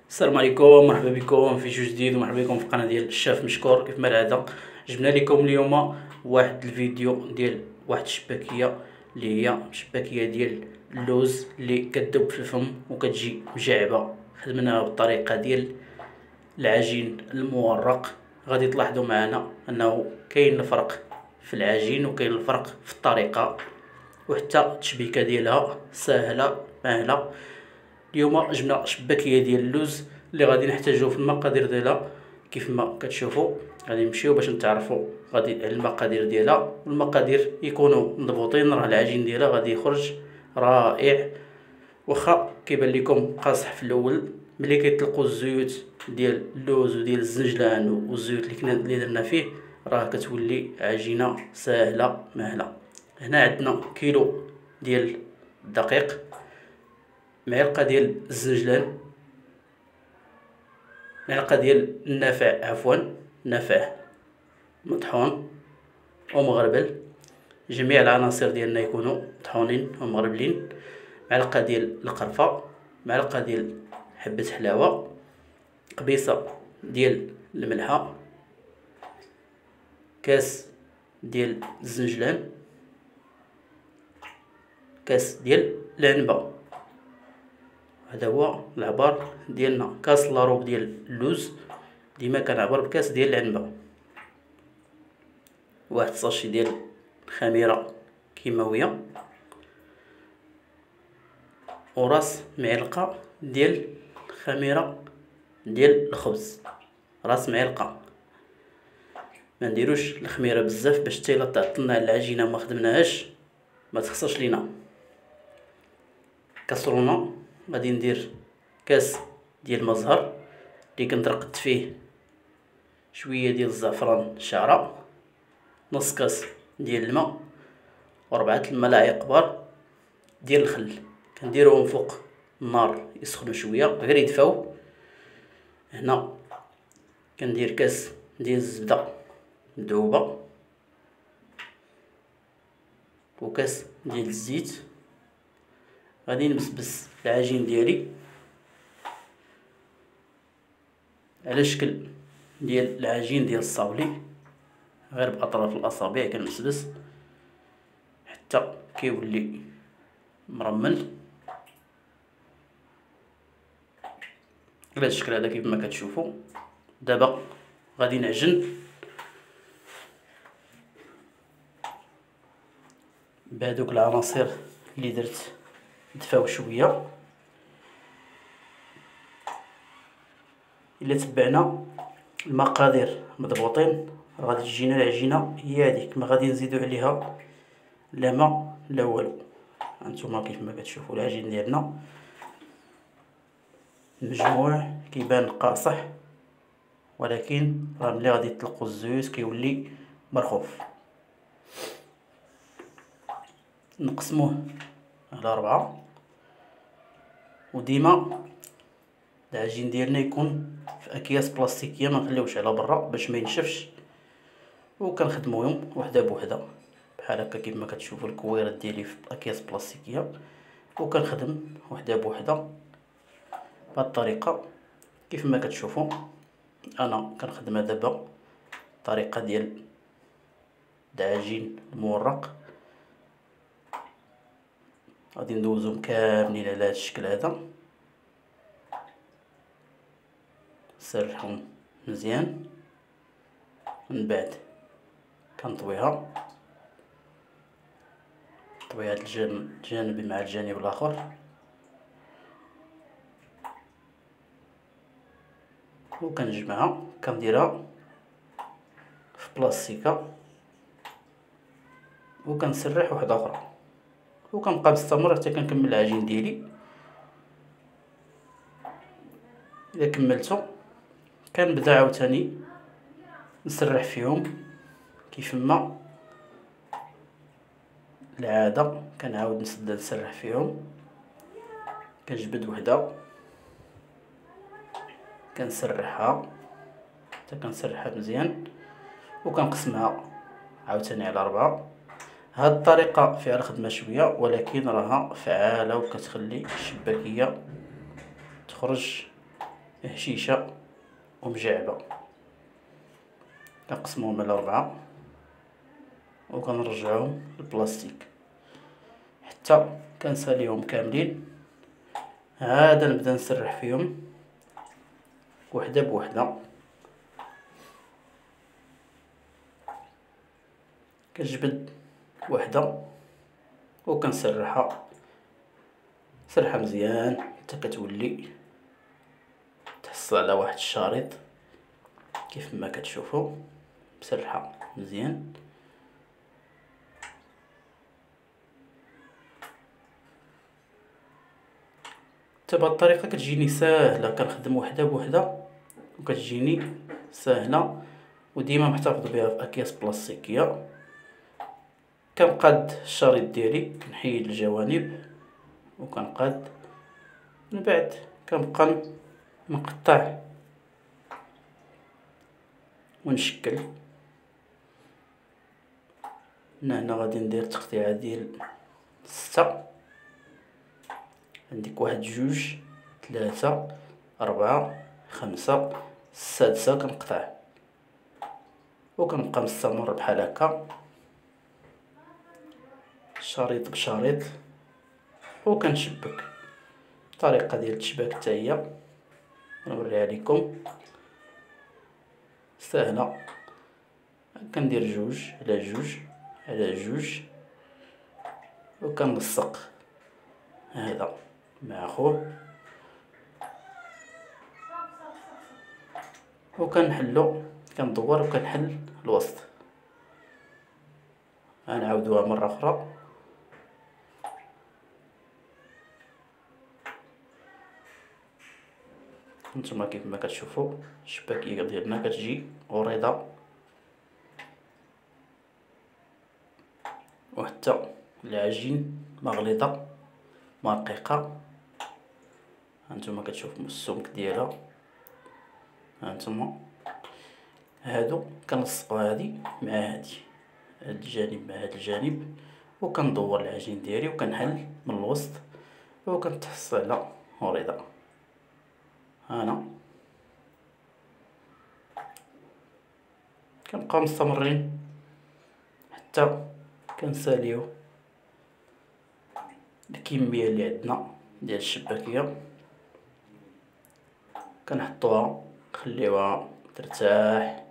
السلام عليكم، مرحبا بكم في فيديو جديد ومرحبا بكم في القناه ديال الشاف مشكور. كيف ما العاده جبنا لكم اليوم واحد الفيديو ديال واحد الشباكيه اللي هي شباكيه ديال اللوز اللي كتذوب في الفم وكتجي مجعبه. خدمناها بالطريقه ديال العجين المورق. غادي تلاحظوا معنا انه كاين الفرق في العجين وكاين الفرق في الطريقه، وحتى التشبيكه ديالها سهله ماهله. اليوم جبنا شباكيه ديال اللوز اللي غادي نحتاجو في المقادير ديالها. كيف ما كتشوفوا غادي نمشيو باش نتعرفوا غادي المقادير ديالها، والمقادير يكونوا مضبوطين. راه العجين ديالها غادي يخرج رائع، واخا كيبان لكم قاصح في الاول. ملي كيطلقوا الزيوت ديال اللوز وديال الزنجلان والزيوت اللي درنا فيه راه كتولي عجينه ساهله ماهله. هنا عندنا كيلو ديال الدقيق، معلقه ديال الزنجلان، معلقه ديال النافع مطحون ومغربل. جميع العناصر ديالنا يكونوا مطحونين ومغربلين. معلقه ديال القرفه، معلقه ديال حبه حلاوه، قبيصه ديال الملحه، كاس ديال الزنجلان، كاس ديال العنبه. هذا هو العبار ديالنا. كاس لاروب ديال اللوز ديما كنعبر بكاس ديال العنبه. واحد صاشي ديال خميره كيماويه، وراس معلقه ديال خميره ديال الخبز، راس معلقه. ما نديروش الخميره بزاف باش حتى الا تعطلنا العجينه ما خدمناهاش ما تخسرش لينا. كاسرونه غادي ندير كاس ديال المزهر اللي كنت رقدت فيه شويه ديال الزعفران شعره، نص كاس ديال الماء، وربعة الملاعق كبار ديال الخل. كنديروهم فوق النار يسخنوا شويه غير يدفاو. هنا كندير كاس ديال الزبده مذوبه وكاس ديال الزيت. غادي نبسبس العجين ديالي على شكل ديال العجين ديال الصابلي، غير باطراف الاصابع كنبسبس حتى كيولي مرمل على الشكل هذا كيف ما كتشوفوا. دابا غادي نعجن بهذوك العناصر اللي درت دفاو شويه. الا تبعنا المقادير مضبوطين غادي تجينا العجينه هي هذيك، ما غادي نزيدو عليها لا ما لا والو. هانتوما كيف ما كتشوفوا العجين ديالنا المجموع كيبان قاصح، ولكن راه ملي غادي يطلقوا الزيوت كيولي مرخوف. نقسموه على 4، وديما العجين ديالنا يكون في اكياس بلاستيكيه ما نخليوش على برا باش ما ينشفش، وكنخدموهم وحده بوحده بحال هكا كيف ما كتشوفوا الكويرات ديالي في اكياس بلاستيكيه، وكنخدم وحده بوحده بهذه الطريقه كيف ما كتشوفوا. انا كنخدمها دابا الطريقه ديال العجين المورق. غادي ندوزهم كاملين على هذا الشكل هذا، نسرحهم مزيان، من بعد كنطويها هاد الجانب مع الجانب الاخر، وكنجمعها كنديرها في بلاصتيكه وكنسرح واحده اخرى، وكنبقى مستمر حتى كنكمل العجين ديالي. اذا كملتو كنبدا عاوتاني نسرح فيهم كيف ما العاده. كنعاود نسرح فيهم، كنجبد وحده كنسرحها حتى كنسرحها مزيان، وكنقسمها عاوتاني على 4. هاد الطريقه فيها الخدمه شويه ولكن راها فعاله وكتخلي الشباكيه تخرج هشيشه ومجعبه. كنقسموهم على 4 وكنرجعوهم للبلاستيك حتى كنساليهم كاملين. عاد نبدا نسرح فيهم وحده بوحده. كنجبد وحده وكنسرحها سرحه مزيان حتى كتولي تحصل على واحد الشريط كيف ما كتشوفوا، مسرحه مزيان. حتى بهاد الطريقه كتجيني ساهله، كنخدم وحده بوحده وكتجيني ساهله وديما محتفظ بها في اكياس بلاستيكيه. كنقاد الشريط ديالي، كنحيد الجوانب وكنقاد، من بعد كنبقى نقطع ونشكل. هنا غادي ندير تقطيعه ديال 6، عندك 1 2 3 4 5 6 كنقطع وكنبقى مستمر بحال هكا شريط بشريط وكنشبك. الطريقه ديال التشباك حتى هي نوريها لكم سهله. كندير 2 على 2 على 2 وكنلصق هذا مع خوه وكنحلو، كندور وكنحل الوسط. غنعاودوها مره اخرى. نتوما كيف ما كتشوفوا الشباكيه ديالنا كتجي وريضه وحتى العجين مغليظه ما رقيقه. هانتوما كتشوفوا السمك ديالها. هانتوما هادو كنلصقوا هادي مع هادي، هاد الجانب مع هاد الجانب، وكندور العجين ديالي وكنحل من الوسط وكنتحصل على وريضه. هنا كنبقاو مستمرين حتى كنساليو الكميه اللي عندنا ديال الشباكيه. كنحطوها نخليوها ترتاح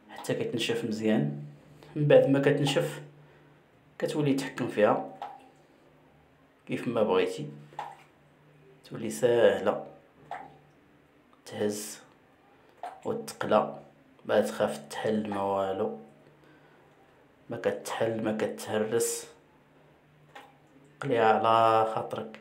حتى كتنشف مزيان. من بعد ما كتنشف كتولي تحكم فيها كيف ما بغيتي، تولي ساهله تهز وتقلى، ما تخاف تحل ما والو، ما كتحل ما كتهرس. قليها على خاطرك،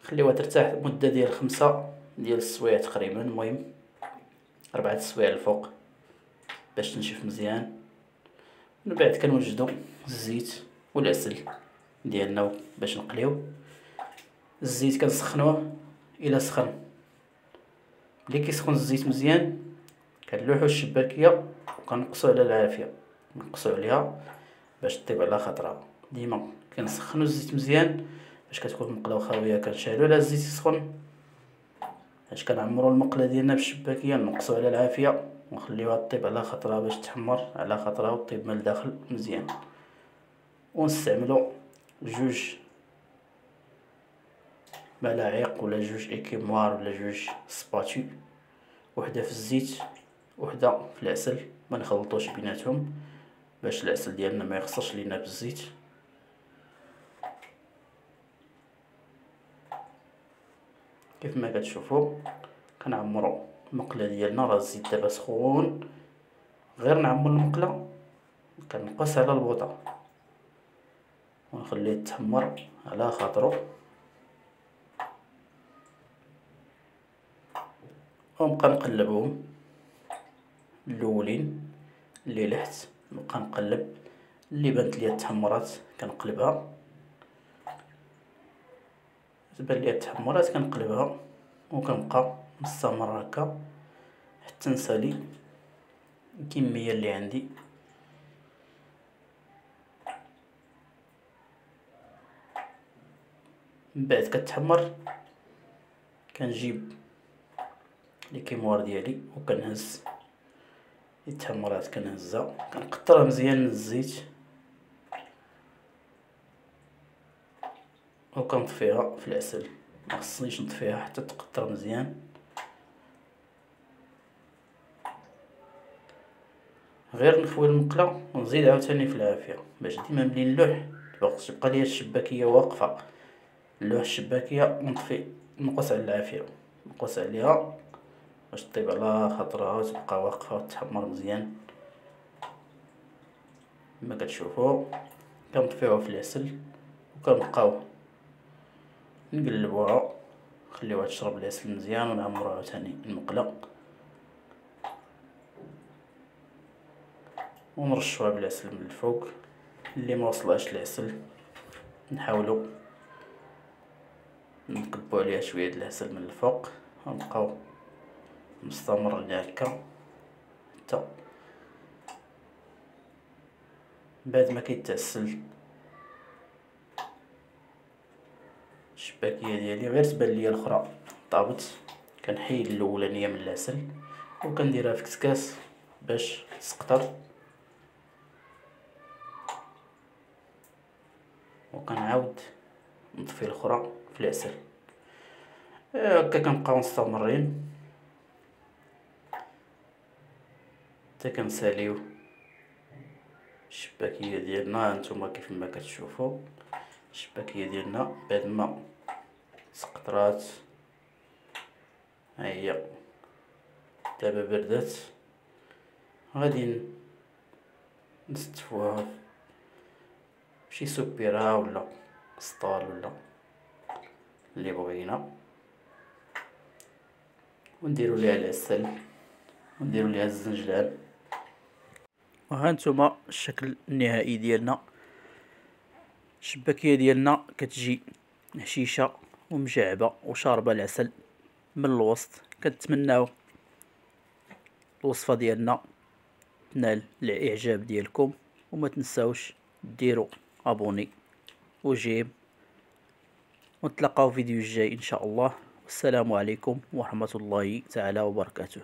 خليوها ترتاح مده ديال 5 ديال السوايع تقريبا، المهم 4 السوايع الفوق باش تنشف مزيان. من بعد كنوجدو الزيت والعسل ديالنا باش نقليو. الزيت كنسخنوه الى سخن، ملي كيسخن الزيت مزيان كنلوحو الشباكيه وكنقصو على العافيه، نقصو عليها باش طيب على خاطرها. ديما كنسخنو الزيت مزيان باش كتكون المقله خاويه، كنشعلو على الزيت يسخن باش كنعمرو المقله ديالنا بالشباكيه، نقصو على العافيه ونخليوها طيب على خاطرها باش تحمر على خاطرها وطيب من الداخل مزيان. ونستعملو 2 ملاعق ولا 2 اكيموار ولا 2 سباتو، وحده في الزيت وحده في العسل، ما نخلطوش بيناتهم باش العسل ديالنا ما يخسرش لينا بالزيت. كيف ما كتشوفوا كنعمروا المقله ديالنا، راه الزيت دابا سخون، غير نعمر المقله كنقص على البوطه ونخليه يتحمر على خاطرو، ونبقى نقلبهم. الاولين اللي لحت نبقى نقلب، اللي بانت ليا تحمرات كنقلبها، تبان ليا تحمرات كنقلبها وكنبقى مستمر هكا حتى نسالي الكميه اللي عندي. من بعد كتحمر كنجيب لي كيموار ديالي وكنهز التمرات، كنهزها كنقطرها مزيان من الزيت وكنطفيها في العسل. ما خصنيش نطفيها حتى تقطر مزيان. غير نخوي المقله ونزيد عاوتاني في العافيه باش ديما ملي نلوح تبقى ليا الشباكيه واقفه. نلوح الشباكيه ونطفي، نقص على العافيه، نقص عليها باش طيب على خاطرها وتبقى واقفه وتحمر مزيان. كما كتشوفوا كنطفيوها في العسل وكنبقاو نقلبوها، نخليوها تشرب العسل مزيان ونعمروها عاوتاني المقله ونرشوها بالعسل من الفوق. اللي ما وصلهاش العسل نحاولوا نكبوا عليها شويه د العسل من الفوق، ونبقاو مستمرين هكا حتى بعد ما كيتعسل الشباكيه ديالي. غير تبان ليا الاخرى طابت كنحيد الاولانيه من العسل وكنديرها في كسكاس باش تسقطر، وكنعاود نطفي الاخرى في العسل. هكا كنبقاو مستمرين حتى كنساليو الشباكيه ديالنا. هانتوما كيف ما كتشوفوا الشباكيه ديالنا بعد ما سقطرات ها هي دابا بردات. غادي نستفوها بشي سوبيره ولا سطال ولا اللي بغينا، ونديرو ليها العسل ونديرو ليها الزنجلان. وها نتوما الشكل النهائي ديالنا. الشباكيه ديالنا كتجي هشيشه ومشعبه وشاربه العسل من الوسط. كنتمناو الوصفه ديالنا تنال الاعجاب ديالكم، وما تنساوش ديروا ابوني وجيم، ونتلاقاو في فيديو الجاي ان شاء الله. والسلام عليكم ورحمه الله تعالى وبركاته.